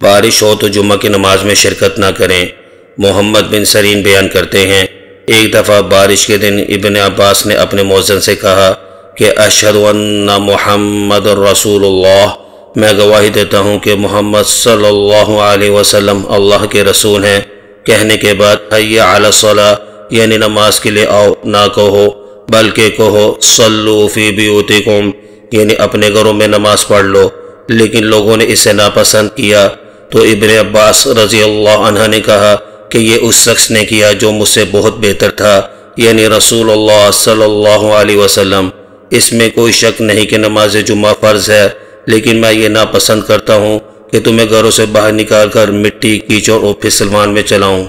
بارش ہو تو جمعہ کی نماز میں شرکت نہ کریں۔ محمد بن سرین بیان کرتے ہیں، ایک دفعہ بارش کے دن ابن عباس نے اپنے مؤذن سے کہا کہ اشہد ان محمد رسول اللہ، میں گواہی دیتا ہوں کہ محمد صلی اللہ علیہ وسلم اللہ کے رسول ہیں۔ کہنے کے بعد حی علی الصلاۃ یعنی نماز کے لیے آؤ نہ کہو، بلکہ کہو صلو فی بیوتکم یعنی اپنے گھروں میں نماز پڑھ لو۔ لیکن لوگوں نے اسے ناپسند کیا تو ابن عباس رضی اللہ عنہ نے کہا کہ یہ اس شخص نے کیا جو مجھ سے بہت بہتر تھا، یعنی رسول اللہ صلی اللہ علیہ وسلم۔ اس میں کوئی شک نہیں کہ نماز جمعہ فرض ہے، لیکن میں یہ ناپسند کرتا ہوں کہ تمہیں گھروں سے باہر نکال کر مٹی، کیچڑ اور پھسلوان میں چلاؤں۔